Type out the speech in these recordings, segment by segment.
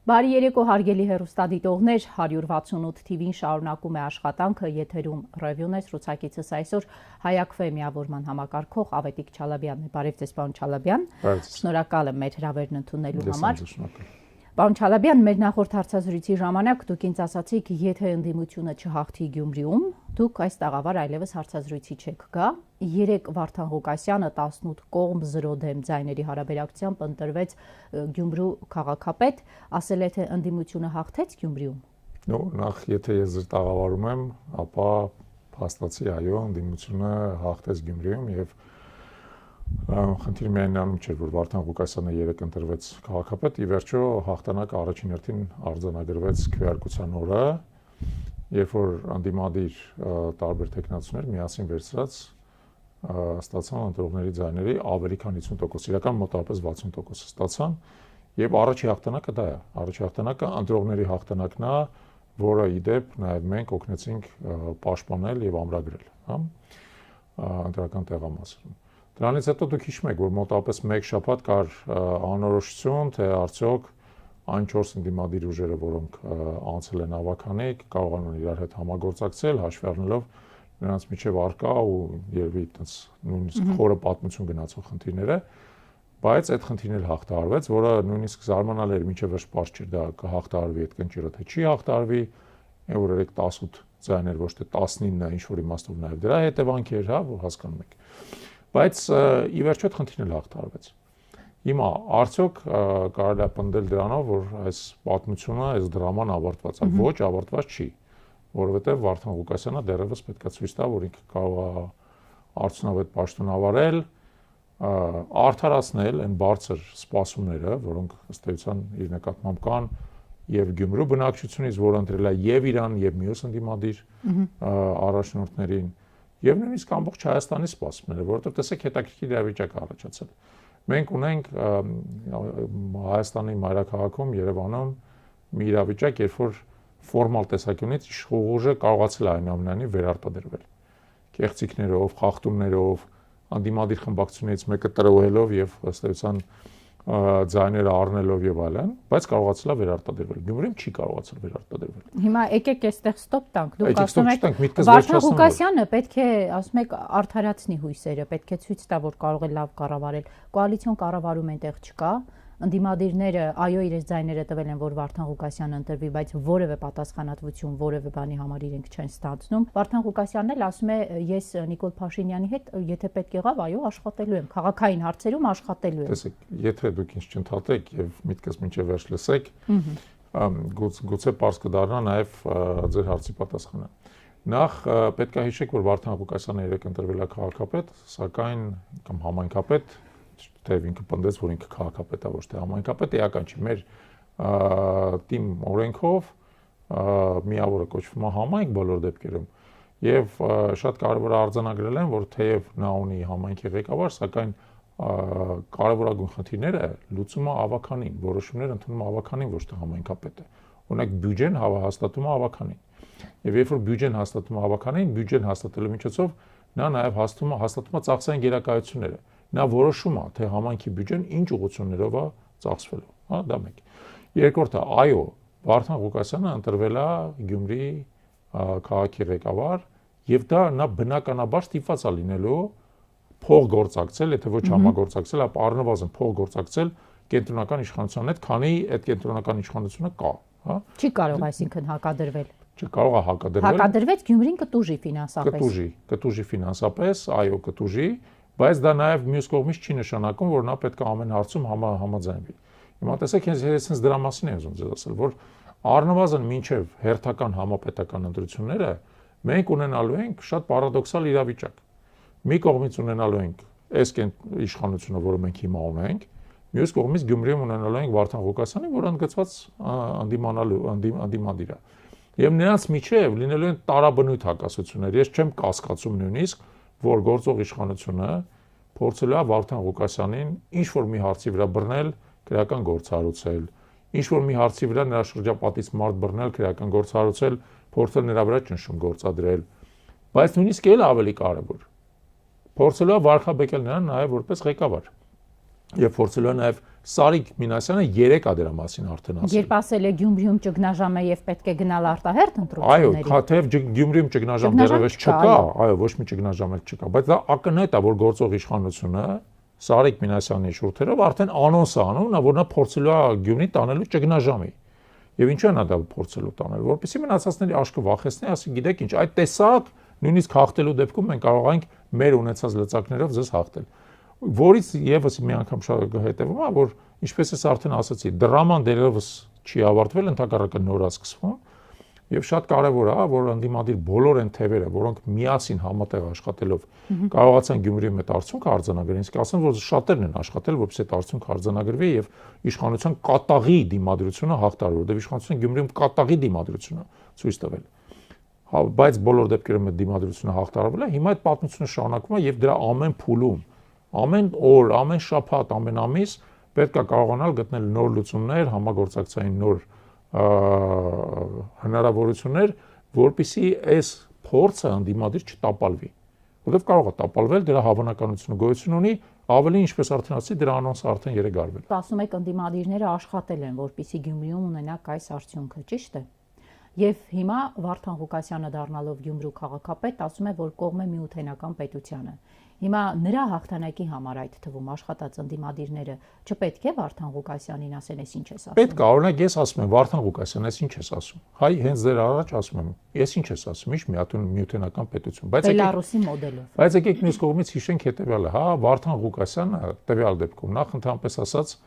Բարի երեկո հարգելի հեռուստադիտողներ, 168 TV-ին շարունակում է աշխատանքը, եթերում ռևյուն է, զրուցակիցս այսօր Հայ-Ակֆե միավորման համակարգող Ավետիք Չալաբյանն է։ Բարև ձեզ, պարոն Չալաբյան։ Շնորհակալ եմ մեր հրավերն ընդունելու համար։ Պարոն Չալաբյան, մեր նախորդ հարցազրույցի ժամանակ դուք ինձ ասացիք, եթե ընդդիմությունը չհաղթի Գյումրիում, դուք այս տաղավար այլևս հարցազրույցի չեք գա։ Երեկ Վարդան Ղուկասյանը 18 կողմ 0 դեմ ձայների հարաբերակցությամբ ընտրվեց Գյումրու քաղաքապետ, ասել է, թե ընդդիմությունը հաղթեց Գյումրիում։ Նախ եթե ես ձեր տաղավարում եմ, ապա փաստացի այո, ընդդիմությունը հաղթեց Գյումրիում եւ խնդիրը միայն նրանում չէր, որ Վարդան Ղուկասյանը երեկ ընտրվեց քաղաքապետ, ի վերջո հաղթանակը առաջին հերթին արձանագրվեց քվեարկության օրը, երբ որ անդիմադիր տարբեր տեխնացուներ միասին վերցրած ստացան ընտրողների ձայների ավելի քան 50%, իրական մոտավորապես 60% ստացան, եւ առաջի հաղթանակը դա է, առաջի հաղթանակը ընտրողների հաղթանակն է, որը ի դեպ նաեւ մենք օգնեցինք պաշտպանել եւ ամրագրել, հա, ընտրական տեղամասերում։ Դրանից հետո դուք հիշում եք, որ մոտավորապես 1 շաբաթ կար անորոշություն, թե արդյոք այն 4 ընդդիմադիր ուժերը, որոնք անցել են ավականի, կարողանում են իրար հետ համագործակցել, հաշվի առնելով նրանց միջև արկա ու երևի այդպես նույնիսկ խորը պատմություն գնացող խնդիրները, բայց այդ խնդիրն էլ հաղթահարվեց, որը նույնիսկ զարմանալ էր, մինչև վերջ պարզ չէր դա կհաղթահարվի այդ կնճիռը, թե չի հաղթահարվի, որ երեք 18 ձայներ, ոչ թե 19-ը ինչ որ իմաստով նաև դրա հետևանքեր, հա, որ հասկանում եք։ Բայց ի վերջո այդ խնդիրն էլ հաղթահարվեց։ Հիմա արդյոք կարելի է պնդել դրանով, որ այս պատմությունը, այս դրաման ավարտված է, ոչ, ավարտված չի, որովհետև Վարդան Ղուկասյանը դեռևս պետք է ցույց տա, որ ինքը կարող է արդյունավետ պաշտոն ավարել, արդարացնել այն բարձր սպասումները, որոնք ըստ էության իր նկատմամբ կան եւ Գյումրու բնակչությունից, որ ընտրել է եւ Իրան, եւ մյուս ընդդիմադիր առաջնորդներին, եւ նույնիսկ ամբողջ Հայաստանի սպասումները, որովհետեւ տեսեք հետաքրքիր իրավիճակ է առաջացել։ Մենք ունենք Հայաստանի մայրաքաղաքում Երևանում մի իրավիճակ, երբ որ ֆորմալ տեսանկյունից իշխող ուժը կարողացել է այնուամենայնիվ վերարտադրվել։ Կեղծիքներով, խախտումներով, անդիմադիր խմբակցությունից մեկը տրոհելով եւ ըստ էության ձայները առնելով եւ այլն, բայց կարողացել է վերարտադրվել։ Գյումրին չի կարողացել վերարտադրվել։ Հիմա եկեք այստեղ ստոպ տանք։ Դուք ասում եք Վարդան Ղուկասյանը պետք է, ասում եք, արդարացնի հույսերը, պետք է ցույց տա, որ կարող է լավ կառավարել։ Կոալիցիոն կառավարում այնտեղ չկա։ Ընդդիմադիրները այո իրենց ձայները տվել են, որ Վարդան Ղուկասյանը ընտրվի, բայց որևէ պատասխանատվություն, որևէ բանի համար իրենք չեն ստացնում։ Վարդան Ղուկասյանն էլ ասում է, ես Նիկոլ Փաշինյանի հետ, եթե պետք եղավ, այո, աշխատելու եմ, քաղաքային հարցերում աշխատելու եմ։ Տեսեք, եթե դուք ինձ չընդհատեք եւ միտքս մինչեւ վերջ լսեք, գուցե པարզ կդառնա նաեւ ձեր հարցի պատասխանը։ Նախ պետք է հիշեք, որ Վարդան Ղուկասյանը երեք ընտրվել է քաղաքապետ, սակայն կամ համայնքապետ, թե ինքը պնդեց, որ ինքը քաղաքապետ է, ոչ թե համայնքապետ, էական չի։ Մեր թիմ օրենքով միավորը կոչվում է համայնք բոլոր դեպքերում եւ շատ կարեւոր է արձանագրել են, որ թեև նա ունի համայնքի ղեկավար, սակայն կարևորագույն խնդիրները լուծում է ավականին, որոշումներ ընդունում է ավականին, ոչ թե համայնքապետը։ Օրինակ բյուջեն հաստատում է ավականին։ Եվ երբ որ բյուջեն հաստատում է ավականին, բյուջեն հաստատելու միջոցով նա նաեւ հաստատում է ծախսային գերակայությունները։ Նա որոշում է, թե համայնքի բյուջեն ինչ ուղղություններով է ծախսվելու, հա, դա մեկ։ Երկրորդը, այո, Վարդան Ղուկասյանը ընտրվել է Գյումրի քաղաքի ղեկավար, եւ դա նա բնականաբար ստիպված է լինելու փոխգործակցել, եթե ոչ համագործակցել, ապա առնվազն փոխգործակցել կենտրոնական իշխանության հետ, քանի այդ կենտրոնական իշխանությունը կա, հա։ Չի կարող այսինքն հակադրվել։ Չկարող է հակադրվել։ Հակադրվեց Գյումրին կտուժի ֆինանսապես։ Կտուժի ֆինանսապես, այո, կտուժի, բայց դա նաև մյուս կողմից չի նշանակում, որ նա պետք է ամեն հարցում համաձայնվի։ Հիմա տեսեք, ես դրա մասին եմ ուզում ձեզ ասել, որ առնվազն մինչև հերթական համապետական ընտրությունները մենք ունենալու ենք շատ պարադոքսալ իրավիճակ։ Մի կողմից ունենալու ենք այս իշխանությունը, որը մենք հիմա ունենք, մյուս կողմից Գյումրիում ունենալու ենք Վարդան Ղուկասյանին, որը ընդգծված անդիմադիր է։ Եվ նրանց միջև լինելու են տարաբնույթ հակասություններ։ Ես չեմ կասկածում նույնիսկ, որ գործող իշխանությունը փորձելու է Վարդան Ղուկասյանին ինչ որ մի հարցի վրա բռնել, քրեական գործառույցել, ինչ որ մի հարցի վրա նրա շրջապատից մարդ բռնել, քրեական գործառույցել, փորձել նրա վրա ճնշում գործադրել, բայց նույնիսկ էլ ավելի կարևոր փորձելու է վարքաբեկել նրան նաև որպես ղեկավար եւ փորձելու է նաև Սարիկ Մինասյանը 3 է դրա մասին արդեն ասել։ Երբ ասել է Գյումրիում ճգնաժամ է եւ պետք է գնալ արտահերթ Այո, ընտրությունների։ թեև Գյումրիում ճգնաժամ դեռևս չկա, այո, ոչ մի ճգնաժամ էլ չկա, բայց դա ակնհայտ է, որ գործող իշխանությունը Սարիկ Մինասյանի շուրթերով արդեն անոնս է անում, որ նա փորձելու է Գյումրին տանելու ճգնաժամի։ Եվ ինչու է նա դա փորձելու տանել, որպեսզի մնացածների աշկը վախեցնի, ասի գիտեք ինչ, այդ տեսակ նույնիսկ հաղթելու դեպքում մենք կարող ենք մեր ունեցած լծակներով ձեզ հաղթել։ Որից եւս մի անգամ հետևում է, որ ինչպես ես արդեն ասացի, դրաման դերևս չի ավարտվել, ընդհակառակը նոր է սկսվում, եւ շատ կարեւոր է, որ ընդդիմադիր բոլոր այն թևերը, որոնք միասին համատեղ աշխատելով կարողացան Գյումրիի մեծ արդյունք արձանագրել, իսկ ասեմ, որ շատերն են աշխատել, որպեսզի այդ արդյունքը արձանագրվի եւ իշխանության կատաղի դիմադրությունը հաղթարի, որտեղ իշխանությունը Գյումրիում կատաղի դիմադրությունը ցույց տվել։ Բայց բոլոր դեպքերում այդ դիմադրությունը հաղթարվել է, հիմա այդ պատմությունը շարունակվում է եւ դրա ամեն փուլում, ամեն օր, ամեն շաբաթ, ամեն ամիս պետք է կարողանալ գտնել նոր լուծումներ, համագործակցային նոր հնարավորություններ, որպեսզի այս փորձը ընդդիմադիր չտապալվի։ Որտեվ կարող է տապալվել, դրա հավանականությունը գոյություն ունի, ավելի ինչպես արդեն ասացի, դրա անոնսը արդեն երեգարվել։ Ասում եք ընդդիմադիրները աշխատել են, որպեսզի Գյումրիում ունենաք այս արդյունքը, ճիշտ է։ Եվ հիմա Վարդան Ղուկասյանը դառնալով Գյումրու քաղաքապետ, ասում է, որ կողմ է միութենական պետությանը։ Հիմա նրա հաղթանակի համար այդ թվում աշխատած ընդդիմադիրները չպետք է Վարդան Ղուկասյանին ասեն, ես ինչ ես ասում։ Պետք է, օրինակ ես ասում եմ, Վարդան Ղուկասյան, ես ինչ ես ասում։ Հայ հենց դեր առաջ ասում եմ, ես ինչ ես ասում, ինչ միութենական պետություն, Բելարուսի մոդելով։ Բայց եկեք մյուս կողմից հիշենք հետեւյալը, հա, Վարդան Ղուկասյանը տվյալ դեպքում նախ ընդհանրապես ասած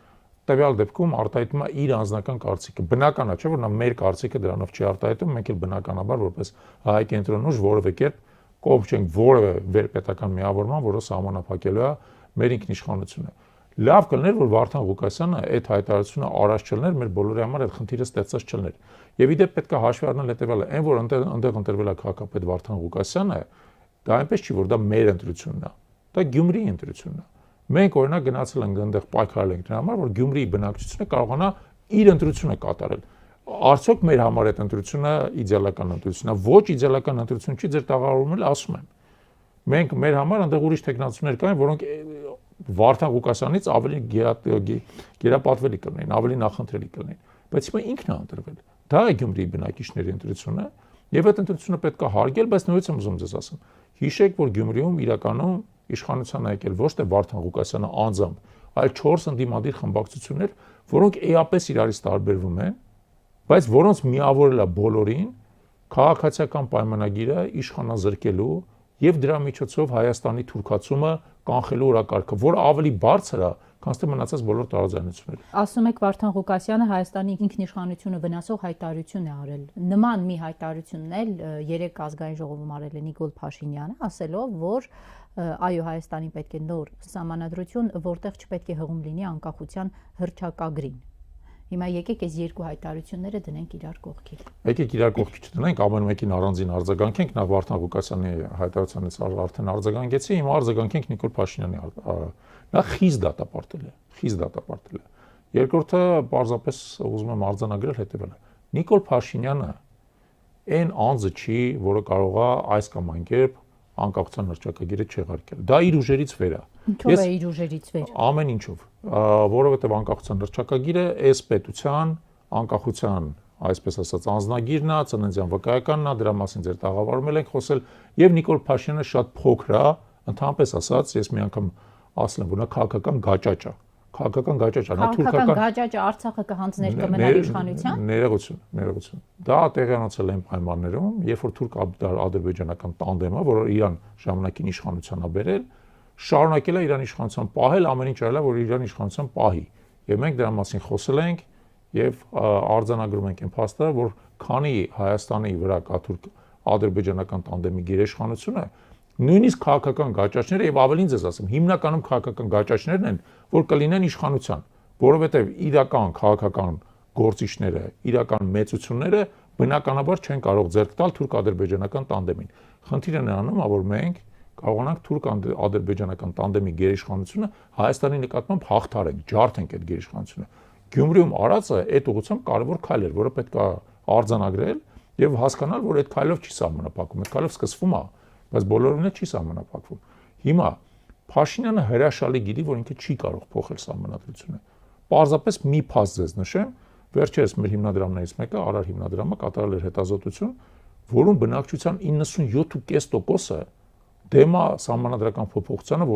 տվյալ դեպքում արտահայտում է իր անձնական կարծիքը։ Բնական է, չէ՞ որ նա մեր կարծիքը դրանով չի արտահայտում, մենք էլ բնականաբար որպես հայ կենտրոնուժ որևէ կերպ կողմ չենք որևէ վերպետական միավորման, որը սահմանափակելու է մեր ինքնիշխանությունը։ Լավ կլներ, որ Վարդան Ղուկասյանը այդ հայտարարությունը արած չլներ, մեր բոլորի համար այդ խնդիրը ստեղծած չլներ։ Եվ իդեպ պետք է հաշվի առնել հետեւյալը, այն որ այնտեղ ընտրվել է քաղաքապետ Վարդան Ղուկասյանը, դա այնպես չի, որ դա մեր ընտրությունն է, դա Գյումրիի ընտրությունն է։ Մենք օրինակ գնացել ենք այնտեղ պայքարել ենք դրա համար, որ Գյումրիի բնակչությունը կարողանա իր ընտրությունը կատարել։ Արդյոք մեր համար այդ ընտրությունը իդեալական ընտրությունն է, ոչ իդեալական ընտրություն չի, ձեր տաղավարումն ասում եմ։ Մենք մեր համար այնտեղ ուրիշ տեխնացուներ կային, որոնք Վարդան Ղուկասյանից ավելի գերապատվելի կլինեին, ավելի նախընտրելի կլինեին։ Բայց հիմա ինքն է ընտրվել։ Դա է Գյումրիի բնակիչների ընտրությունը, եւ այդ ընտրությունը պետք է հարգել, բայց նույնիսկ եմ ուզում ձեզ ասեմ։ Հիշեք, որ Գյումրիում իրականում իշխանության է եկել ոչ թե Վարդան Ղուկասյանը անձամբ, այլ 4 ընդդիմադիր խմբակցություններ, որոնք էապես իրարից տարբերվում են, բայց որոնց միավորել է բոլորին քաղաքացիական պայմանագիրը իշխանազրկելու եւ դրա միջոցով Հայաստանի թուրքացումը կանխելու օրակարգը, որ ավելի բարձր է, քան թե մնացած բոլոր տարաձայնությունները։ Ասում եք Վարդան Ղուկասյանը Հայաստանի ինքնիշխանությունը վնասող հայտարարություն է արել։ Նման մի հայտարարությունն էլ երեք ազգային ժողովում արել է Նիկոլ Փաշինյանը, ասելով, որ այո, Հայաստանին պետք է նոր սահմանադրություն, որտեղ չպետք է հղում լինի անկախության հռչակագրին։ Հիմա եկեք այս երկու հայտարարությունները դնենք իրար կողքի։ Եկեք իրար կողքի չդնենք, ամեն մեկին առանձին արձագանքենք, նախ Վարդան Ղուկասյանի հայտարարությունից արդեն արձագանքեցի, հիմա արձագանքենք Նիկոլ Փաշինյանի։ Նա խիստ դատապարտել է, խիստ դատապարտել է։ Երկրորդը պարզապես ուզում եմ արձանագրել հետևյալը։ Նիկոլ Փաշինյանը այն անձը չի, որը կարող է այս կամ այն կերպ անկախության հռչակագիրը չեղարկել։ Դա իր ուժերից վեր է։ Ինչով է իր ուժերից վեր։ Ամեն ինչով, որովհետև անկախության հռչակագիրը այս պետության անկախության, այսպես ասած, անձնագիրն է, ծննդյան վկայականն է, դրա մասին ձեր տաղավարում ենք խոսել, եւ Նիկոլ Փաշինյանը շատ փոքր է, ընդհանրապես ասած, ես մի անգամ ասել եմ, որ նա քաղաքական գաճաճ է։ Քաղաքական գաճաճ է, նա թուրքական գաճաճը Արցախը կհանձներ կմնար իշխանության։ Ներողություն։ Դա տեղանացել են պայմաններում, երբ որ թուրք-ադրբեջանական տանդեմը, որը Իրան ժամանակին իշխանության է բերել, շարունակել է Իրան իշխանության պահել, ամեն ինչ արել է, որ Իրան իշխանության պահի։ Եվ մենք դրա մասին խոսել ենք եւ արձանագրում ենք այն փաստը, որ քանի Հայաստանի վրա կա թուրք-ադրբեջանական տանդեմի գերիշխանությունը, նույնիսկ քաղաքական գաճաճները եւ ավելին ձեզ ասեմ, հիմնականում քաղաքական գաճաճներն են, որ կլինեն իշխանության, որովհետեւ իրական քաղաքական գործիչները, իրական մեծությունները բնականաբար չեն կարող ձեռք տալ թուրք-ադրբեջանական տանդեմին։ Խնդիրը նրանում է, որ մենք կարողանանք թուրք-ադրբեջանական տանդեմի գերիշխանությունը Հայաստանի նկատմամբ հաղթարենք, ջարդենք այդ գերիշխանությունը։ Գյումրիում արածը այդ ուղղությամբ կարևոր քայլ էր, որը պետք է արձանագրել եւ հասկանալ, որ այդ քայլով չի սահմանափակվում, այդ քայլով սկսվում է, բայց բոլորովին չի սահմանափակվում։ Հիմա Փաշինյանը հրաշալի գիտի, որ ինքը չի կարող փոխել սահմանադրությունը։ Պարզապես մի փաստ ձեզ նշեմ, վերջերս մեր հիմնադրամներից մեկը, Արար հիմնադրամը կատարել էր հետազոտություն, որում բնակչության 97.5%-ը դեմ է սահմանադրական փոփոխությանը,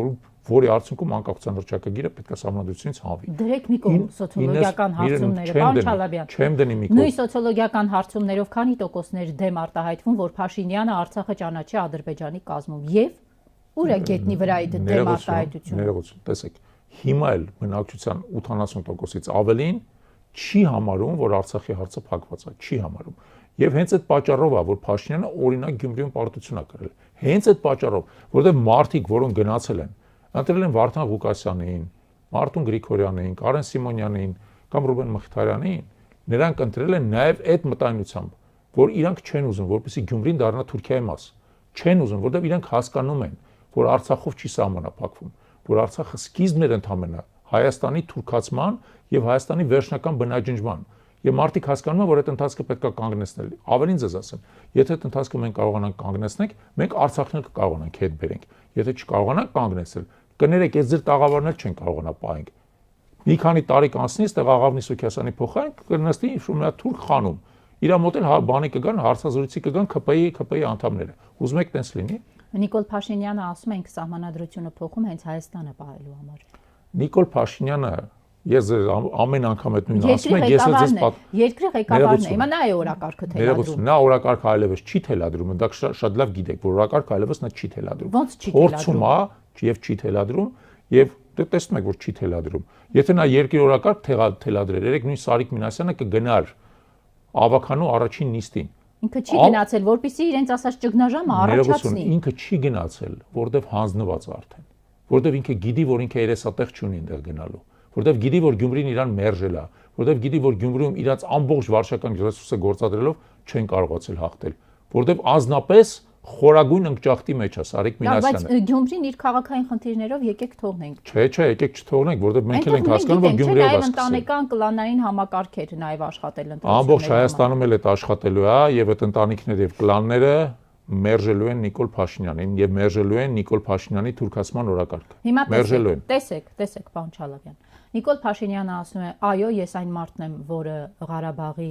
որի արդյունքում անկախության հռչակագիրը պետք է սահմանադրությունից հանվի։ Դրեք մի կողմ սոցիոլոգիական հարցումները, պարոն Չալաբյան։ Չեմ դնի մի կողմ։ Նույն սոցիոլոգիական հարցումներով քանի տոկոսներ դեմ արտահայտվում, որ Փաշինյանը Արցախը ճանաչի Ադրբեջանի կազմում եւ ուր է գետնի վրայի դեմ արտահայտությունը։ Ներողություն, տեսեք, հիմա էլ բնակչության 80%-ից ավելին չի համարում, որ Արցախի հարցը փակված է, չի համարում։ Եվ հենց այդ պատճառով է, որ Փաշինյանը օրինակ Գյումրիում պարտություն է կրել։ Հենց այդ պատճառով, որովհետև մարդիկ, որոնք գնացել են, ընտրել են Վարդան Ղուկասյանին, Մարտուն Գրիգորյանին, Կարեն Սիմոնյանին կամ Ռուբեն Մխիթարյանին, նրանք ընտրել են նաև այդ մտայնությամբ, որ իրանք չեն ուզում, որպեսզի Գյումրին դառնա Թուրքիայի մաս։ Չեն ուզում, որովհետև իրանք հասկանում են, որ Արցախով չի սահմանափակվում, որ Արցախը սկիզբն էր ընդհանրապես Հայաստանի թուրքացման եւ Հայաստանի վերջնական բնաջնջման։ Եվ մարդիկ հասկանում են, որ այդ ընթացքը պետք է կանգնեցնել։ Ավելին ձեզ ասեմ, եթե այդ ընթացքը մենք կարողանանք կանգնեցնել, մենք Արցախն էլ կկարողանանք հետ բերենք։ Եթե չկարողանանք կանգնեցնել, կներեք, այս ձեր տաղավարներ չեն կարողանա պահենք։ Մի քանի տարի կանցնի, այստեղ Աղավնի Սուքիասյանի փոխարեն կնստի շումնա թուրք խանում։ Իրա մոտ էլ բանի կգան, հարցազրույցի կգան ԿՊ-ի անդամները։ Ուզում եք տենց լինի։ Նիկոլ Փաշինյանը ասում է, ինք սահմանադրությունը փոխում հենց Հայաստանը պահելու համար։ Նիկոլ Փաշինյանը, ես ամեն անգամ այդ նույնը ասում եմ, ես ձեզ երկրի ղեկավարն է, հիմա նա է օրակարգը թելադրում։ Նա օրակարգը այլևս չի թելադրում, դա շատ լավ գիտեք, որ օրակարգը այլևս նա չի թելադրում։ Ոնց չի թելադրում։ Փորձում է եւ չի թելադրում եւ դե տեսնում եք, որ չի թելադրում։ Եթե նա երկրի օրակարգ թելադրեր, երեք նույն Սարիկ Մինասյանը կգնար ավականու առաջին նիստին։ Ինքը չի գնացել, որպեսզի իրենց ասած ճգնաժամը առաջացնի։ Ինքը չի գնացել, որովհետև հանձնված արդեն, որովհետև ինքը գիտի, որ ինքը երեսատեղ չունի այնտեղ գնալու, որովհետև գիտի, որ Գյումրին իրան մերժել է, որովհետև գիտի, որ Գյումրիում իրաց ամբողջ վարչական ռեսուրսը գործադրելով չեն կարողացել հաղթել, որովհետև ազնապես խորագույն ընկճախտի մեջ է Սարիկ Մինասյանը։ Բայց Գյումրին իր քաղաքային խնդիրներով եկեք թողնենք։ Չէ, եկեք չթողնենք, որովհետև մենք էլ ենք հասկանում, որ Գյումրիով է սկսել։ Ընտանեկան կլանային համակարգեր նաև աշխատել ընտրությունների։ Ամբողջ Հայաստանում էլ այդ աշխատելու է, եւ այդ ընտանիքները եւ կլանները մերժելու են Նիկոլ Փաշինյանին եւ մերժելու են Նիկոլ Փաշինյանի թուրքացման օրակարգը։ Հիմա մերժելու են։ Տեսեք, պարոն Չալաբյան։ Նիկոլ Փաշինյանը ասում է, այո, ես այն մարդն եմ, որը Ղարաբաղի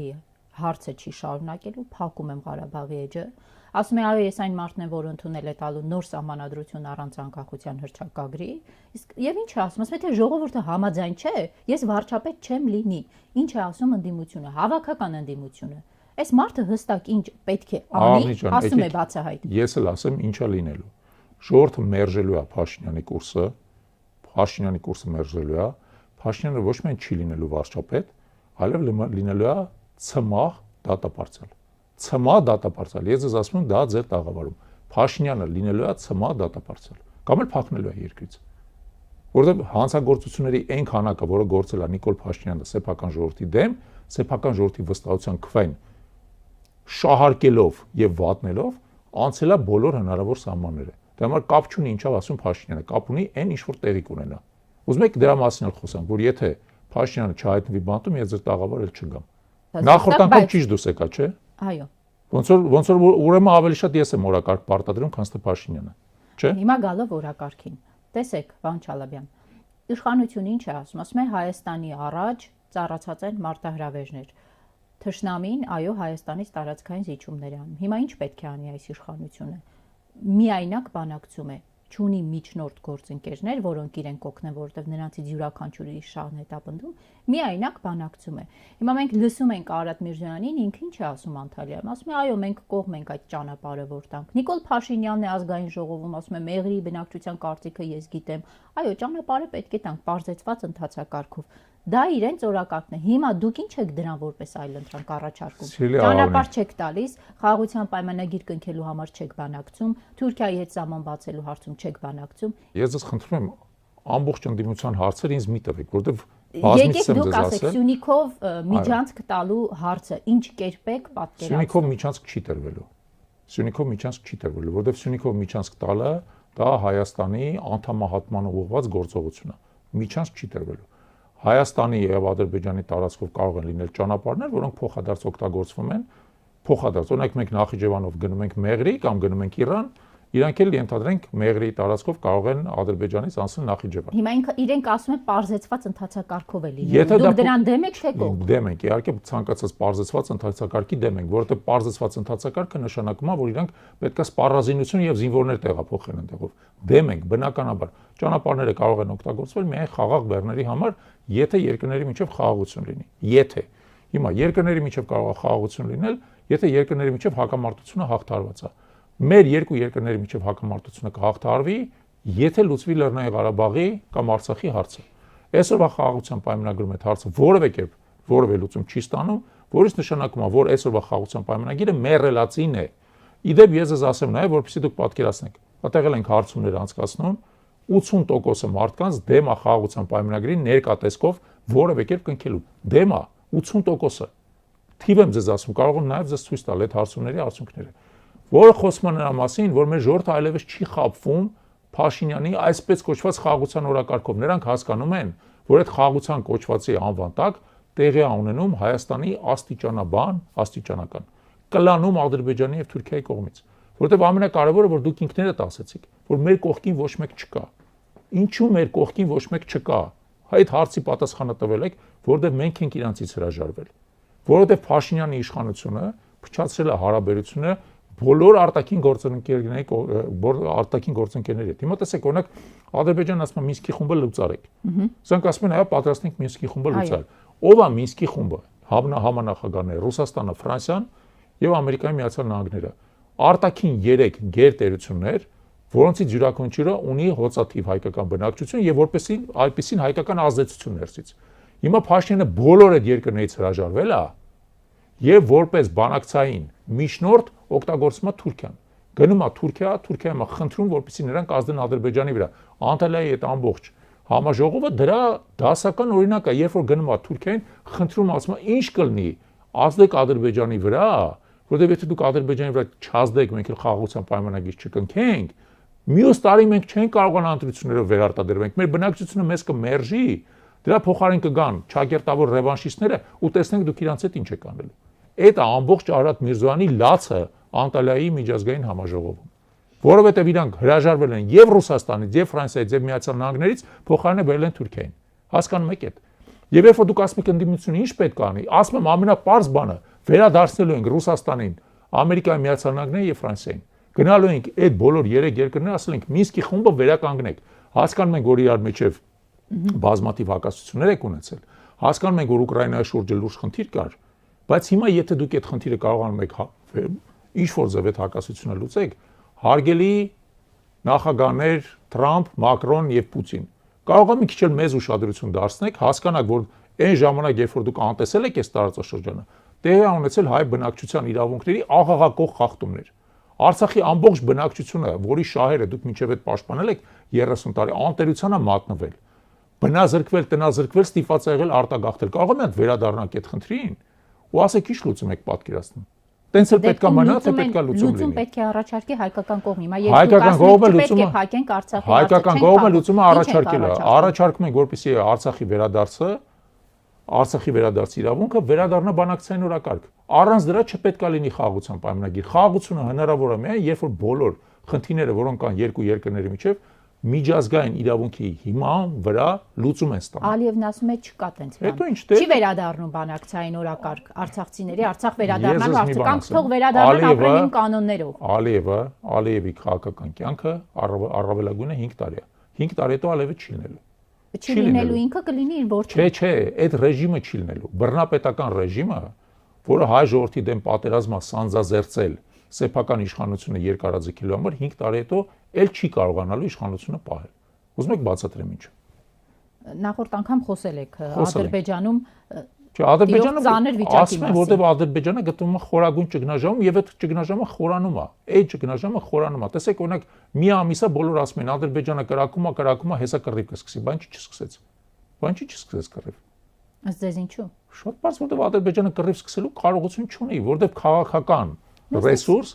հարցը չի շարունակելու, փակում եմ Ղարաբաղի էջը։ Ասում է, այո, ես այն մարդն եմ, որը ընդունել է տալու նոր սահմանադրություն առանց անկախության հռչակագրի։ Իսկ եւ ինչ է ասում, ասում է, թե ժողովուրդը համաձայն չէ, ես վարչապետ չեմ լինի։ Ինչ է ասում ընդդիմությունը, հավաքական ընդդիմությունը։ Այս մարդը հստակ ինչ պետք է անի, ասում է բացահայտ։ Ես էլ ասեմ, ինչա լինելու։ Ժողովուրդը մերժելու է Փաշինյանի կուրսը, Փաշինյանի կուրսը մերժելու է, Փաշինյանը ոչ միայն չի լինելու վարչապետ, այլև լինելու է ցմահ դատապարտյալ։ Ցմահ դատապարտյալ, ես ձեզ ասում եմ, դա ձեր տաղավարում։ Փաշինյանը լինելու է ցմահ դատապարտյալ, կամ էլ փախնելու է երկրից։ Որովհետև հանցագործությունների այն քանակը, որը գործել է Նիկոլ Փաշինյանը սեփական ժողովրդի դեմ, սեփական ժողովրդի վստահության քվեն շահարկելով եւ վատնելով, անցել է բոլոր հնարավոր սահմանները։ Դա համար կապ չունի ինչով ասում Փաշինյանը, կապ ունի այն ինչ որ տեղի կունենա։ Ուզում եք դրա մասին էլ խոսանք, որ եթե Փաշինյանը չհայտնվի բանտում, ես ձեր տաղավար էլ չգամ։ Նախորդ անգամ ճիշտ դուս եկա, չէ՞։ Այո։ Ոնց որ ուրեմն ավելի շատ ես եմ օրակարգ պարտադրում, քան թե Փաշինյանը, չէ՞։ Հիմա գալով օրակարգին։ Տեսեք, պարոն Չալաբյան, իշխանությունը ինչ է ասում, ասում է Հայաստանի առաջ ծառացած են մարտահրավերներ։ Թշնամին, այո, Հայաստանից տարածքային զիջումներ անում։ Հիմա ինչ պետք է անի այս իշխանությունը։ Միայնակ բանակցում է, չունի միջնորդ գործընկերներ, որոնք իրեն կօգնեն, որովհետև նրանցից յուրաքանչյուրի շահն է տապնդում, միայնակ բանակցում է։ Հիմա մենք լսում ենք Արադ Միրզոյանին, ինքը ինչ է ասում Անտալիայում, ասում է, այո, մենք կողմ ենք այդ ճանապարհը, որ տանք։ Նիկոլ Փաշինյանն է ազգային ժողովում, ասում է, Մեղրի բնակչության կարծիքը ես գիտեմ։ Այո, ճանապարհը պետք է տանք, բարձեցված ընթացակարգով։ Դա իրենց օրակարգն է։ Հիմա դուք ինչ եք դրան որպես այլընտրանք առաջարկում։ Ճանապարհ չեք տալիս, խաղաղության պայմանագիր կնքելու համար չեք բանակցում, Թուրքիայի հետ սահման բացելու հարցում չեք բանակցում։ Ես ձեզ խնդրում եմ ամբողջ ընդդիմության հարցերը ինձ մի տվեք, որովհետև բազմիցս եմ ձեզ ասել։ Սյունիքով միջանցք տալու հարցը ինչ կերպ եք պատկերացնում։ Սյունիքով միջանցք չի տրվելու։ Սյունիքով միջանցք չի տրվելու, որովհետև Սյունիքով միջանցք տալը դա Հայաստանի անդամահատման ուղղված գործողություն է։ Միջանցք չի տրվելու։ Հայաստանի եւ Ադրբեջանի տարածքով կարող են լինել ճանապարհներ, որոնք փոխադարձ օգտագործվում են, փոխադարձ, օրինակ մենք Նախիջևանով գնում ենք Մեղրի կամ գնում ենք Իրան, իրանք էլ ենթադրենք Մեղրի տարածքով կարող են Ադրբեջանից անցնել Նախիջևան։ Հիմա իրենք ասում են պարզեցված ընթացակարգով է լինում։ Դուք դրան դեմ եք թե կողմ։ Դեմ ենք, իհարկե ցանկացած պարզեցված ընթացակարգի դեմ ենք, որովհետև պարզեցված ընթացակարգը նշանակում է, որ իրանք պետք է սպառազինություն եւ զինվորներ տեղափոխեն այնտեղով։ Դեմ ենք, բնականաբար։ Ճանապարհները կարող են օգտագործվել միայն խաղաղ բեռների համար, եթե երկրների միջև խաղաղություն լինի։ Եթե հիմա երկրների միջև կարող է խաղաղություն լինել, եթե երկրների միջև հակամարտությունը հաղթարված է։ Մեր երկու երկրների միջև հակամարտությունը կհաղթարվի, եթե լուծվի Լեռնային Ղարաբաղի կամ Արցախի հարցը։ Այսօրվա խաղաղության պայմանագրում այդ հարցը որևէ կերպ որևէ լուծում չի ստանում, որից նշանակում է, որ այսօրվա խաղաղության պայմանագիրը մեռելացին է։ Իդեպ ես ձեզ ասեմ նաև, որպեսզի դուք պատկերացնեք, այդտեղ ենք հարցումներ անցկացնում, 80%-ը մարդկանց դեմ է խաղաղության պայմանագրին ներկա տեսքով որևէ կերպ կնքելու։ Դեմ է 80%-ը։ Թիվ եմ ձեզ ասում, կարող եմ նաև ձեզ ցույց տալ այդ հարցումների արդյունքները, որը խոսում է նրա մասին, որ մեր ժողովուրդը այլևս չի խաբվում Փաշինյանի այսպես կոչված խաղաղության օրակարգով։ Նրանք հասկանում են, որ այդ խաղաղության կոչվածի անվան տակ տեղի է ունենում Հայաստանի աստիճանական կլանում Ադրբեջանի եւ Թուրքիայի կողմից, որովհետեւ ամենակարևորը, որ դուք ինքներդ ասացիք, որ մեր կողքին ոչ մեկ չկա։ Ինչու մեր կողքին ոչ մեկ չկա։ Այդ հարցի պատասխանը տվել եք, որովհետեւ մենք ենք իրանցից հրաժարվել, որովհետեւ Փաշինյանի իշխանությունը փչացրել է հարաբերությունը բոլոր արտաքին գործընկերների հետ։ Հիմա տեսեք, օրինակ Ադրբեջանն ասում է Մինսկի խումբը լուծարեք։ Սրանք ասում են, այո, պատրաստ ենք Մինսկի խումբը լուծալ։ Ո՞վ է Մինսկի խումբը։ Համանախագահները Ռուսաստանը, Ֆրանսիան եւ Ամերիկայի Միացյալ Նահանգները։ Արտաքին 3 գերտերություններ, որոնցից յուրաքանչյուրը ունի հոցաթիվ հայկական բնակչություն եւ որպեսզի այդպեսին հայկական ազդեցություն ներսից։ Հիմա Փաշինյանը բոլոր այդ երկրներից հրաժարվել է եւ որպես բանակցային միջնորդ օգտագործում է Թուրքիան։ Գնում է Թուրքիայում է խնդրում, որպեսզի նրանք ազդեն Ադրբեջանի վրա։ Անտալիայի այդ ամբողջ համաժողովը դրա դասական օրինակ է, երբ որ գնում է Թուրքիային, խնդրում ասում է, ինչ կլինի, ազդեք Ադրբեջանի վրա, որովհետեւ եթե դուք Ադրբեջանի վրա չազդեք, մենք էլ խաղաղության պայմանագիր չկնքենք, մյուս տարի մենք չենք կարողանա ընտրություններով վերարտադրվենք, մեր բնակչությունը մեզ կմերժի, դրա փոխարեն կգան ճակերտավոր ռևանշիստները ու տեսնենք դուք իրանց հետ ինչ եք անելու։ Այդ ամբողջ Արարատ Միրզոյանի լացը Անտալիայի միջազգային համաժողովում, որովհետև իրանք հրաժարվել են եւ Ռուսաստանից, եւ Ֆրանսիայից, եւ Միացյալ Նահանգներից, փոխարենը բերել են Թուրքիային։ Հասկանում եք այդ։ Եվ երբ որ դուք ասում եք ընդդիմությունը ինչ պետք է անի, ասում եմ ամենապարզ բանը, վերադարձնելու ենք Ռուսաստանին, Ամերիկայի Միացյալ Նահանգներին եւ Ֆրանսիային։ Գնալու ենք այդ բոլոր 3 երկրները, ասել ենք Մինսկի խումբը վերականգնեք։ Հասկանում ենք, որ իրար մեջև բազմաթիվ հակասություններ եք ունեցել։ Հասկանում ենք, որ Ուկրաինայի շուրջը լուրջ խնդիր կար, բայց հիմա եթե դուք այդ խնդիրը կարողանում եք ինչ որ ձև այդ հակասությունը լուծեք, հարգելի նախագահներ Թրամփ, Մակրոն եւ Պուտին, կարող է մի քիչ էլ մեծ ուշադրություն դարձնեք, հասկանաք, որ այն ժամանակ, երբ որ դուք անտեսել եք այս տարածաշրջանը, տեղի ունեցել հայ բնակչության իրավունքների աղաղակող խախտումներ։ Արցախի ամբողջ բնակչությունը, որի շահերը դուք մինչև այդ պաշտպանել եք 30 տարի, անտերության է մատնվել։ Բնազրկվել, տնազրկվել, ստիպված եղել արտագաղթել։ Կարող է մենք վերադառնանք այդ խնդրին ու ասեք ինչ լուծում եք պատկերացնում։ Տենց էլ պետքա մնա, թե պետքա լուծում լինի։ Լուծում պետք է առաջարկի հայկական կողմի։ Հայկական կողմը լուծումը փակենք Արցախի հարցը։ Հայկական կողմը լուծումը առաջարկել է։ Առաջարկում ենք, որպեսզի Արցախի վերադարձի իրավունքը վերադառնա բանակցային օրակարգ։ Առանց դրա չպետք է լինի խաղաղության պայմանագիր։ Խաղաղությունը հնարավոր է միայն, երբ որ բոլոր խնդիրները, որոնք կան երկու երկրների միջև, միջազգային իրավունքի հիման վրա լուծում են ստանում։ Ալիևն ասում է չկա տենց բան։ Չի վերադառնում բանակցային օրակարգ Արցախցիների, Արցախ վերադառնալու հարցը կամ թող վերադառնան ապրելին կանոններով։ Ալիևի քաղաքական կյանքը առավելագույնը 5 տարի է։ 5 տարի հետո Ալիևը չի լինելու։ Չի լինելու ինքը կլինի իր որդին։ Չէ, այդ ռեժիմը չի լինելու։ Բռնապետական ռեժիմը, որը հայ ժողովրդի դեմ պատերազմը սանձազերծել սեփական իշխանությունը երկարաձգելու համար 5 տարի հետո էլ չի կարողանալու իշխանությունը պահել։ Ուզում եք բացատրեմ ինչ։ Նախորդ անգամ խոսել եք Ադրբեջանում Չէ, Ադրբեջանը ասում է, որտեղ Ադրբեջանը գտնվում է խորագույն ճգնաժամում եւ այդ ճգնաժամը խորանում է։ Այդ ճգնաժամը խորանում է։ Տեսեք, օրինակ, մի ամիսա բոլորը ասում են Ադրբեջանը կրակում է, հեսա կռիվ կսկսի, բան չի չսկսեց։ Բան չի չսկսեց կռիվ։ Ըստ ձեզ ինչու։ Շատ բարձ, որտեղ Ադրբեջանը կռիվ սկսելու կարողություն չունի, որտեղ քաղաքական ռեսուրս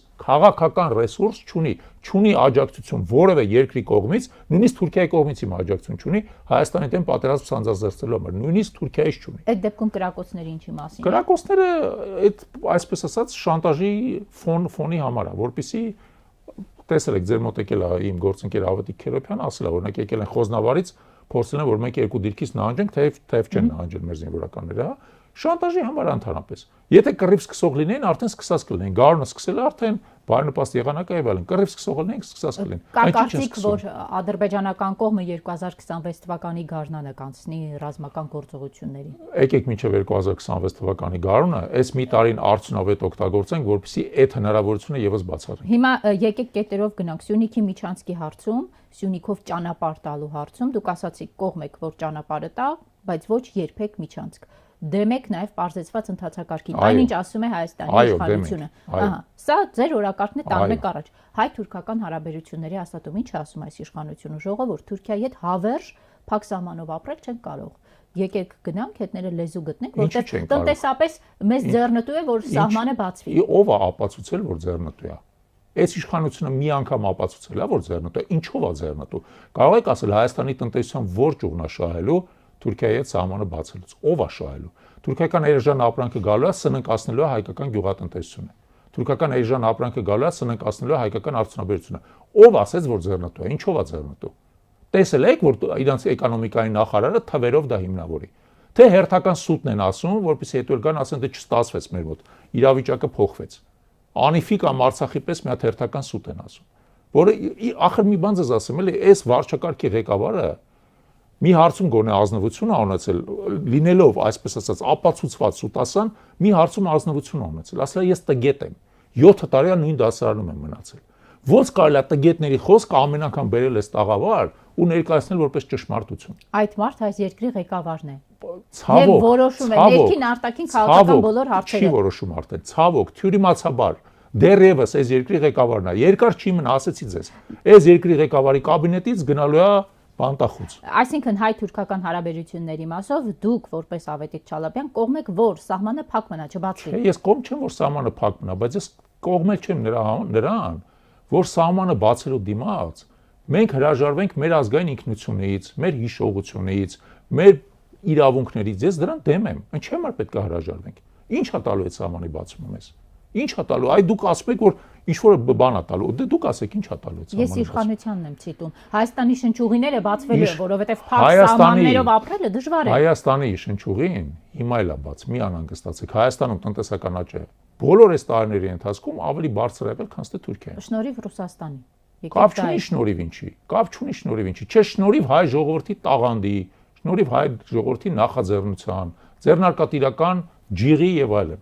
չունի աջակցություն որևէ երկրի կողմից, նույնիսկ Թուրքիայի կողմից իմ աջակցություն չունի Հայաստանի դեմ պատերազմ սանձազերծելու համար, նույնիսկ Թուրքիայից չունի։ Այդ դեպքում կրակոցները ինչի մասին։ Կրակոցները այդ այսպես ասած շանտաժի ֆոնի համար է, որպեսզի տեսել եք ձեր մոտ եկել է իմ գործընկեր Ավետիք Քերոփյանը, ասել է, օրինակ եկել են Խոզնավարից, փորձել են որ մենք երկու դիրքից նահանջենք, թեև չեն նահանջել մեր զինվորականները, հա։ Շանտաժի համար ընդհանրապես։ Եթե կռիվ սկսող լինեին, արդեն սկսած կլինեին։ Գարունը սկսել է արդեն բարենպաստ եղանակը եւ այլն։ Կռիվ սկսող լինեին, սկսած կլինեն։ Կարծիք, որ ադրբեջանական կողմը 2026 թվականի գարնանը կանցնի ռազմական գործողությունների։ Եկեք մինչև 2026 թվականի գարունը, այս մի տարին արդյունավետ օգտագործենք, որպեսզի այդ հնարավորությունը եւս բացառենք։ Հիմա եկեք կետերով գնանք Սյունիքի միջանցքի հարցում, Սյունիքով ճանապարհ տալու հարցում, դուք ասացիք կողմ եք, որ ճանապարհը տա, բայց ոչ երբեք միջանցք։ Դեմ եք նաև բարձրացված ընթացակարգին, այնինչ ասում է Հայաստանի իշխանությունը։ Ահա, սա ձեր օրակարգն է տանեք առաջ։ Հայ-թուրքական հարաբերությունների հաստատում ինչ է ասում այս իշխանությունը, ժողովուրդ Թուրքիայի հետ հավերժ փակ սահմանով ապրել չեն կարող։ Եկեք գնանք հետները լեզու գտնենք, որտեղ տնտեսապես մեզ ձեռնտու է, որ սահմանը բացվի։ Ով է ապացուցել, որ ձեռնտու է։ Այս իշխանությունը մի անգամ ապացուցել է, որ ձեռնտու է, ինչով է ձեռնտու։ Կարող եք ասել Հայաստանի տնտեսության որ ճյուղն է շահելու Թուրքիայի հետ սահմանը բացելուց, ով է շահելու։ Թուրքական էժան ապրանքը գալու է սննկացնելու է հայկական գյուղատնտեսությունը։ Թուրքական էժան ապրանքը գալու է սննկացնելու է հայկական արդյունաբերությունը։ Ով ասեց, որ ձեռնտու է, ինչով է ձեռնտու։ Տեսել եք, որ իրանց էկոնոմիկայի նախարարը թվերով դա հիմնավորի։ Թե հերթական սուտն են ասում, որպեսզի հետո էլ գան ասեն, դե չստացվեց մեր մոտ, իրավիճակը փոխվեց։ Անիֆի կամ Արցախի պես մի հատ հերթական սուտ են ասում, որը ախր մի բան ձեզ ասեմ, էլի այս վարչակարգի ղեկավարը մի հարցում գոնե ազնվություն է ունեցել, լինելով այսպես ասած ապացուցված սուտասան, մի հարցում ազնվություն է ունեցել, ասել է ես տգետ եմ, 7 տարի նույն դասարանում եմ մնացել։ Ոնց կարելի է տգետների խոսքը ամեն անգամ բերել այս տաղավար ու ներկայացնել որպես ճշմարտություն։ Այդ մարդը այս երկրի ղեկավարն է։ Ցավոք, եւ որոշում է ներքին արտաքին քաղաքական բոլոր հարցերը։ Չի որոշում արդեն, ցավոք, թյուրիմացաբար դեռևս այս երկրի ղեկավարն է, երկար չի մնա, ասեցի ձեզ։ Այս երկրի ղեկավարի կաբինետից գնալու է բանտախոց։ Այսինքն հայ-թուրքական հարաբերությունների մասով դուք որպես Ավետիք Չալաբյան կողմ եք, որ սահմանը փակ մնա, չբացվի։ Ես կողմ չեմ, որ սահմանը փակ մնա, բայց ես կողմել չեմ նրան, որ սահմանը բացելու դիմաց մենք հրաժարվենք մեր ազգային ինքնությունից, մեր հիշողությունից, մեր իրավունքներից։ Ես դրան դեմ եմ։ Ինչի՞ համար պետք է հրաժարվենք։ Ինչ է տալու այդ սահմանի բացումը մեզ։ Ինչ է տալու։ Այ դուք ասում եք, որ ինչ-որ բան է տալու։ Դե դուք ասեք, ինչ է տալու այդ սահմանը։ Ես իշխանությանն եմ ցիտում։ Հայաստանի շնչուղիները բացվելու են, որովհետև փակ սահմաններով ապրելը դժվար է։ Հայաստանի շնչուղին հիմա էլ է բաց, մի անհանգստացեք։ Հայաստանում տնտեսական աճը բոլոր այս տարիների ընթացքում ավելի բարձր է եղել, քան թե Թուրքիայում։ Շնորհիվ Ռուսաստանի։ Կապ չունի շնորհիվ ինչի։ Կապ չունի շնորհիվ ինչի։ Չէ, շնորհիվ հայ ժողովրդի տաղանդի, շնորհիվ հայ ժողովրդի նախաձեռնության, ձեռնարկատիրական ջիղի եւ այլն։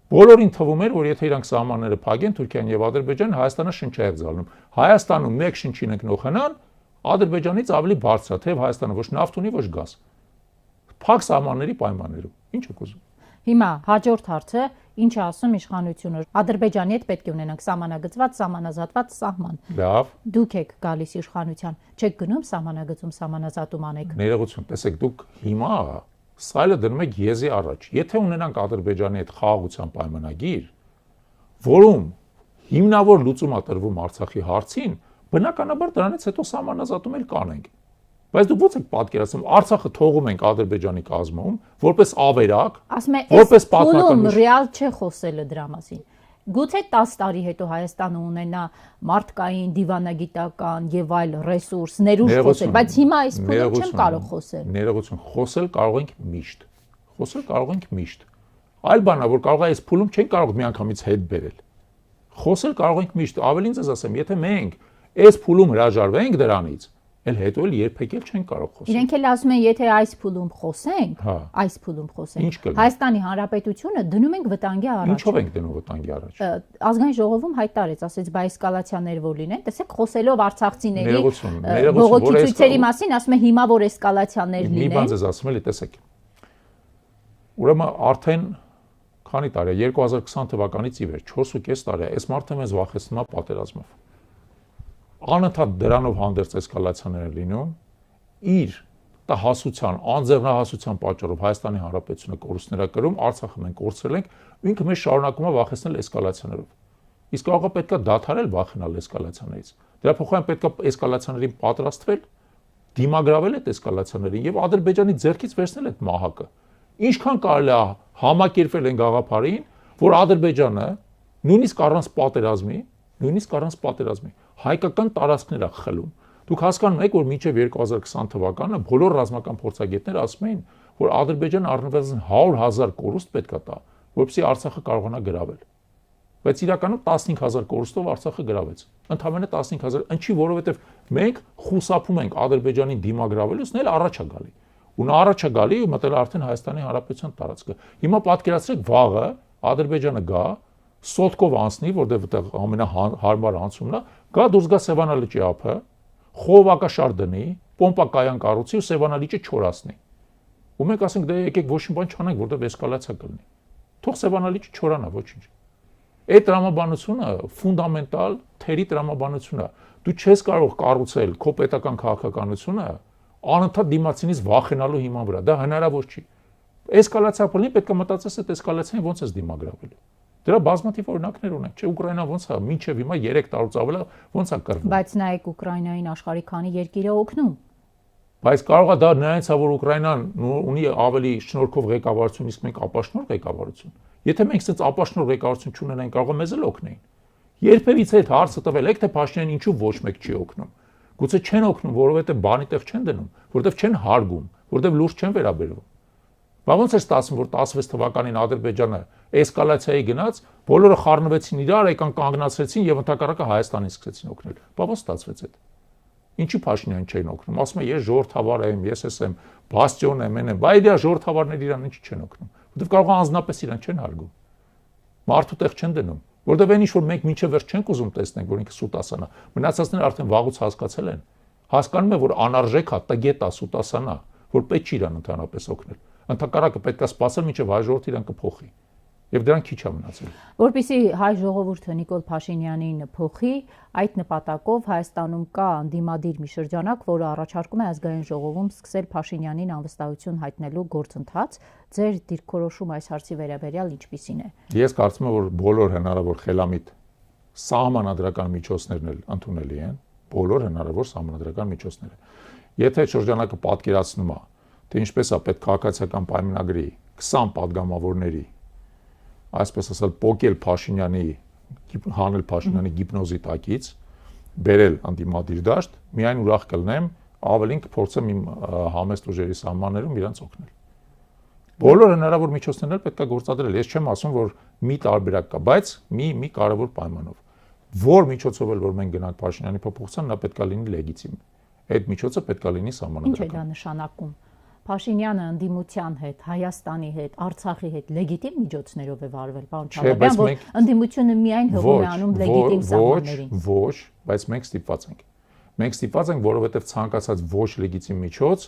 Բոլորին թվում էր, որ եթե իրանք սահմանները փակեն Թուրքիան եւ Ադրբեջանը, Հայաստանը շնչահեղձ ալնում։ Հայաստանում մեկ շնչին ընկնող հնան Ադրբեջանից ավելի բարձր է, թեև Հայաստանը ոչ նավթ ունի, ոչ գազ։ Փակ սահմանների պայմաններում։ Ինչ եք ուզում։ Հիմա հաջորդ հարցը, ինչ է ասում իշխանությունը։ Ադրբեջանի հետ պետք է ունենանք սահմանագծված, սահմանազատված սահման։ Լավ։ Դուք եք գալիս իշխանության, չեք գնում սահմանագծում, սահմանազատում անեք։ Ներողություն, տեսեք, դուք հիմա սայլը դնում եք եզի առաջ։ Եթե ունենանք Ադրբեջանի հետ խաղաղության պայմանագիր, որում հիմնավոր լուծում է տրվում Արցախի հարցին, բնականաբար դրանից հետո սահմանազատում էլ կանենք։ Բայց դուք ո՞նց եք պատկերացնում, Արցախը թողում ենք Ադրբեջանի կազմում, որպես ավերակ, որպես պատմական ռեալ չէ խոսելը դրա մասին։ Գուցե 10 տարի հետո Հայաստանը ունենա մարդկային, դիվանագիտական եւ այլ ռեսուրս, ներուժ խոսել, բայց հիմա այս փուլում չեմ կարող խոսել։ Ներողություն, խոսել կարող ենք միշտ։ Խոսել կարող ենք միշտ։ Այլ բան է, որ կարող է այս փուլում չեն կարող միանգամից հետ բերել։ Խոսել կարող ենք միշտ, ավելին ձեզ ասեմ, եթե մենք այս փուլում հրաժարվենք դրանից, էլ հետո էլ երբեք էլ չեն կարող խոսել։ Իրենք էլ ասում են, եթե այս փուլում խոսենք, Հայաստանի Հանրապետությունը դնում ենք վտանգի առաջ։ Ինչով ենք դնում վտանգի առաջ։ Ազգային ժողովում հայտարարեց, ասեց, բա էսկալացիաներ որ լինեն, տեսեք, խոսելով արցախցիների բողոքի ցույցերի մասին, ասում է հիմա որ էսկալացիաներ լինեն։ Մի բան ձեզ ասում էլի, տեսեք։ Ուրեմն արդեն քանի տարի է, 2020 թվականից ի վեր, 4.5 տարի է, այս մարդը մեզ վախեցնում է պատերազմով։ Անընդհատ դրանով հանդերձ էսկալացիաներ են լինում, իր տահասության, անձեռնահասության պատճառով Հայաստանի Հանրապետությունը կորուստներ է կրում, Արցախը մենք կորցրել ենք, ինքը մեզ շարունակում է վախեցնել էսկալացիաներով։ Իսկ կարող է պետք է դադարել վախենալ էսկալացիաներից։ Դրա փոխարեն պետք է էսկալացիաներին պատրաստվել, դիմագրավել այդ էսկալացիաներին եւ Ադրբեջանի ձեռքից վերցնել այդ մահակը։ Ինչքան կարելի է համակերպել այն գաղափարին, որ Ադրբեջանը նույնիսկ առանց պատերազմի հայկական տարածքներ է խլում։ Դուք հասկանում եք, որ մինչև 2020 թվականը բոլոր ռազմական փորձագետները ասում էին, որ Ադրբեջանը առնվազն 100,000 կորուստ պետք է տա, որպեսզի Արցախը կարողանա գրավել։ Բայց իրականում 15,000 կորուստով Արցախը գրավեց։ Ընդամենը 15,000, ինչի, որովհետև մենք խուսափում ենք Ադրբեջանին դիմագրավելուց, նա էլ առաջ է գալի։ Ու նա առաջ է գալի ու մտել արդեն Հայաստանի Հանրապետության տարածքը։ Հիմա պատկերացրեք, վաղը Ադրբեջանը գա, Սոտկով անցնի, որտեղ այդտեղ ամենահարմար անցումն է, գա դուրս գա Սևանալիճի ափը, խողովակաշար դնի, պոմպակայան կառուցի ու Սևանալիճը չորացնի։ Ու մենք ասենք, դե եկեք ոչ մի բան չանենք, որտեղ էսկալացիա կլինի։ Թող Սևանալիճը չորանա, ոչինչ։ Այդ տրամաբանությունը ֆունդամենտալ թերի տրամաբանություն է։ Դու չես կարող կառուցել քո պետական քաղաքականությունը անընդհատ դիմացինից վախենալու հիման վրա։ Դա հնարավոր չի։ Էսկալացիա կլինի, պետք է մտածես այդ էսկալացիային ոնց ես դիմագրավելու։ Դրա բազմաթիվ օրինակներ ունենք, չէ՞, Ուկրաինան ոնց է, մինչև հիմա 3 տարուց ավել ոնց է կռվում։ Բայց նայեք Ուկրաինային աշխարհի քանի երկիր է օգնում։ Բայց կարող է դա նրանից է, որ Ուկրաինան ունի ավելի շնորհքով ղեկավարություն, իսկ մենք ապաշնոր ղեկավարություն։ Եթե մենք ցած ապաշնոր ղեկավարություն չունենայինք, կարող է մեզ էլ օգնեին։ Երբևիցե այդ հարցը տվել եք, թե Փաշինյանին ինչու ոչ մեկ չի օգնում։ Գուցե չեն օգնում, որովհետև բանի տեղ չեն դնում, որովհետև չեն հարգում, որովհետև լուրջ չեն վերաբերվում։ Բա ոնց է ստացվում, որ 16 թվականին Ադրբեջանը էսկալացիայի գնաց, բոլորը խառնվեցին իրար, եկան կանգնացրեցին եւ ընդհակառակը Հայաստանին սկսեցին օգնել։ Բա ոնց ստացվեց այդ։ Ինչի Փաշինյանին չէին օգնում։ Ասում է, ես ժողովրդավար եմ, ես եմ, բաստիոն եմ, այն եմ, բայց իրա ժողովրդավարները իրան ինչի չեն օգնում։ Որտեվ կարող է անձնապես իրան չեն հարգում։ Մարդու տեղ չեն դնում։ Որտեվ այն ինչ որ մենք մինչև վերջ չենք ուզում տեսնենք, որ ինքը սուտասանա, մնացածները արդեն վաղուց հասկացել են։ Հասկանում են, որ անարժեք է, տգետ է, սուտասանա, որ պետք չի իրան ընդհանրապես օգնել։ Ընդհակառակը պետք է սպասել, մինչև հայ ժողովուրդը իրան կփոխի։ Եվ դրան քիչ է մնացել։ Որպեսզի հայ ժողովուրդը Նիկոլ Փաշինյանին փոխի, այդ նպատակով Հայաստանում կա անդիմադիր մի շրջանակ, որը առաջարկում է ազգային ժողովում սկսել Փաշինյանին անվստահություն հայտնելու գործընթաց։ Ձեր դիրքորոշումը այս հարցի վերաբերյալ ինչպիսին է։ Ես կարծում եմ, որ բոլոր հնարավոր խելամիտ սահմանադրական միջոցներն էլ ընդունելի են, բոլոր հնարավոր սահմանադրական միջոցները։ Եթե շրջանակը պատկերացնում է, թե ինչպես է պետք քաղաքացիական պայմանագրի 20 падգամավորների, այսպես ասել, պոկել Փաշինյանի, հանել Փաշինյանի գիպնոզի տակից, բերել անդիմադիր դաշտ, միայն ուրախ կլնեմ, ավելին կփորձեմ իմ համեստ ուժերի սահմաններում իրանց օգնել։ Բոլոր հնարավոր միջոցներն էլ պետք է գործադրել։ Ես չեմ ասում, որ մի տարբերակ կա, բայց մի կարևոր պայմանով։ Որ միջոցով էլ որ մենք գնանք Փաշինյանի փոփոխության, նա պետք է լինի լեգիտիմ։ Այդ միջոցը պետք է լինի սահմանադրական։ Ինչ է դա նշանակում։ Փաշինյանը ընդդիմության հետ, Հայաստանի հետ, Արցախի հետ լեգիտիմ միջոցներով է վարվել, պարոն Չալաբյան, որ ընդդիմությունը միայն հողում է անում լեգիտիմ սահմաններին։ Ոչ, բայց մենք ստիպված ենք։ Մենք ստիպված ենք, որովհետև ցանկացած ոչ լեգիտիմ միջոց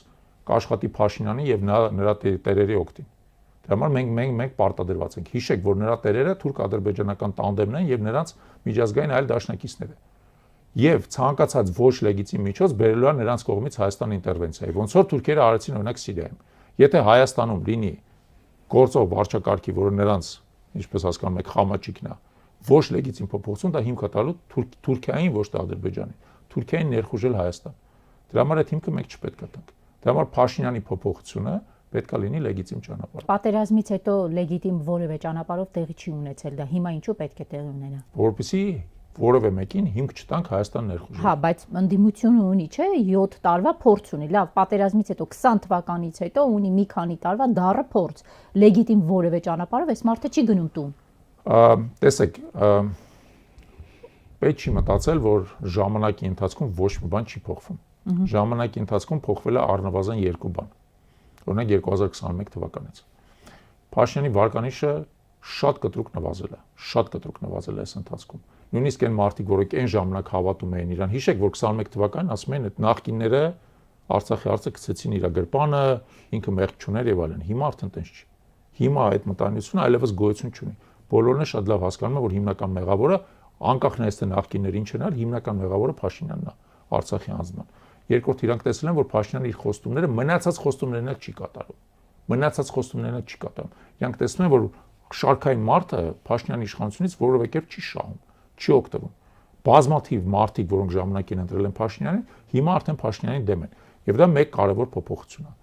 կաշխատի Փաշինյանի եւ նրա տերերի օգտին։ Դրա համար մենք պարտադրված ենք։ Հիշեք, որ նրա տերերը թուրք-ադրբեջանական տանդեմն են եւ նրանց միջազգային այլ դաշնակիցներ են։ Եվ ցանկացած ոչ լեգիտիմ միջոց բերելու է նրանց կողմից Հայաստանի ինտերվենցիայի, ոնց որ թուրքերը արեցին օրինակ Սիրիայում։ Եթե Հայաստանում լինի գործող վարչակարգի, որը նրանց, ինչպես հասկանում եք, խամաճիկն է, ոչ լեգիտիմ փոփոխություն, դա հիմք է տալու Թուրքիային, ոչ թե Ադրբեջանին։ Թուրքիային ներխուժել Հայաստան։ Դրա համար այդ հիմքը մենք չպետք է տանք։ Դրա համար Փաշինյանի փոփոխությունը պետք է լինի լեգիտիմ ճանապարհ։ Պատերազմից հետո լեգիտիմ որևէ ճանապարհով տեղի չի ունեցել դա։ Հիմա ինչու պետք է տեղի ունենա։ Որպեսզի որևէ մեկին հիմք չտանք Հայաստան ներխուժել։ Հա, բայց ընդդիմությունը ունի, չէ, 7 տարվա փորձ ունի։ Լավ, պատերազմից հետո 20 թվականից հետո ունի մի քանի տարվա դառը փորձ։ Լեգիտիմ որևէ ճանապարհով այս մարդը չի գնում տուն։ Տեսեք, պետք չի մտածել, որ ժամանակի ընթացքում ոչ մի բան չի փոխվում։ Ժամանակի ընթացքում փոխվել է առնվազն 2 բան։ Օրինակ 2021 թվականից։ Փաշինյանի վարկանիշը շատ կտրուկ նվազել է այս ընթացքում։ Նույնիսկ այն մարդիկ, որոնք այն ժամանակ հավատում էին իրան, հիշեք, որ 21 թվականին ասում են, այդ նախկինները Արցախի հարցը գցեցին իր գրպանը, ինքը մեղք չուներ եւ այլն։ Հիմա արդեն տենց չի։ Հիմա այդ մտայնությունը այլևս գոյություն չունի։ Բոլորն էլ շատ լավ հասկանում են, որ հիմնական մեղավորը անկախ նրանից թե նախկինները ինչ են արել, հիմնական մեղավորը Փաշինյանն է Արցախի անձնման։ Երկրորդ իրանք տեսել են, որ Փաշինյանը իր խոստումները մնացած խոստումներն չի կատարում։ Իրանք տեսնում են, որ շարքային մարդը Փաշինյանի իշխանությունից որևէ կերպ չի շահում, չի օգտվում։ Բազմաթիվ մարդիկ, որոնք ժամանակին ընտրել են Փաշինյանին, հիմա արդեն Փաշինյանի դեմ են։ Եվ դա մեկ կարևոր փոփոխություն է։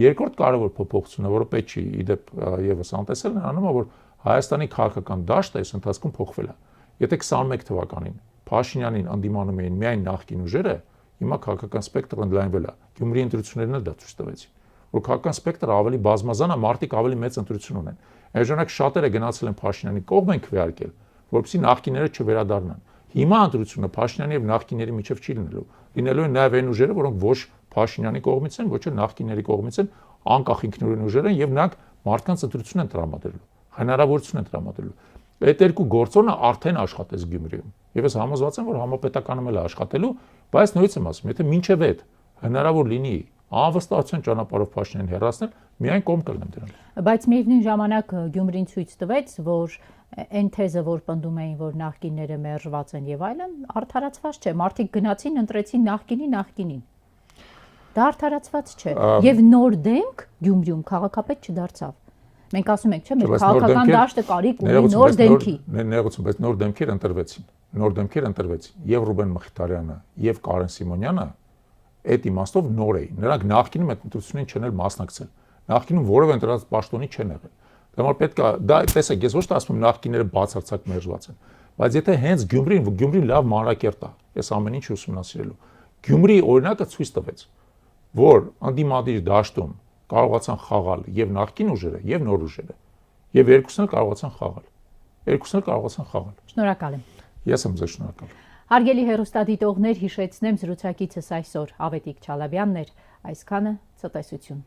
Երկրորդ կարևոր փոփոխությունը, որը պետք չի իդեպ եւս անտեսել, նրանում է, որ Հայաստանի քաղաքական դաշտը այս ընթացքում փոխվել է։ Եթե 21 թվականին Փաշինյանին անդիմանում էին միայն նախկին ուժերը, հիմա քաղաքական սպեկտրը ընդլայնվել է։ Գյումրի ընտրություններն էլ դա ցույց տվեցին, որ քաղաքական սպեկտրը ավելի բազմազան է, մարդիկ ավելի մեծ ընտրություն ունեն։ Այժմ շատերը գնացել են Փաշինյանի կողմ են քվեարկել, որովհետեւ նախկիները չվերադառնան։ Հիմա ընտրությունը Փաշինյանի եւ նախկիների միջև չի լինելու։ Լինելու են նաեւ այն ուժերը, որոնք ոչ Փաշինյանի կողմից են, ոչ էլ նախկիների կողմից են, անկախ ինքնուրույն ուժեր են եւ նրանք մարդկանց ընտրություն են տրամադրելու, հնարավորություն են տրամադրելու։ Այդ երկու գործոնը արդեն աշխատեց Գյումրիում։ Եվ ես համոզված եմ, որ համապետականում էլ է աշխատելու, բայց նույնիսկ եմ ասում, եթե մինչև այդ հնարավոր լինի անվստահության ճանապարհով Փաշինյանին հեռացնել, միայն կողմ կլինեմ դրան։ Բայց միևնույն ժամանակ Գյումրին ցույց տվեց, որ այն թեզը, որ պնդում էին, որ նախկինները մերժված են եւ այլն, արդարացված չէ։ Մարդիկ գնացին, ընտրեցին նախկինին։ Դա արդարացված չէ։ Եվ նոր դեմք Գյումրիում քաղաքապետ չդարձավ։ Մենք ասում ենք, չէ՞, մեր քաղաքական դաշտը կարիք ունի նոր դեմքի։ Ներողություն, բայց նոր դեմքեր ընտրվեցին։ Նոր դեմքեր ընտրվեցին եւ Ռուբեն Մխիթարյանը եւ Կարեն Սիմոնյանը այդ իմաստով նոր էին։ Նրանք նախկինում այդ ընտրությունին չեն էլ մասնակցել։ Նախկինում որևէ ընտրած պաշտոնի չեն եղել։ Դա համար պետք է դա տեսեք, ես ոչ թե ասում եմ նախկիները բացարձակ մերժված են, բայց եթե հենց Գյումրին լավ մանրակերտ է, ես ամեն ինչ ուսումնասիրելու։ Գյումրիի օրինակը ցույց տվեց, որ անդիմադիր դաշտում կարողացան խաղալ եւ նախկին ուժերը եւ նոր ուժերը, եւ երկուսն էլ կարողացան խաղալ։ Շնորհակալ եմ։ Ես եմ ձեզ շնորհակալ։ Հարգելի հեռուստադիտողներ, հիշեցնեմ զրուցակիցս այսօր Ավետիք Չալաբյանն էր, այսքանը ցտեսություն։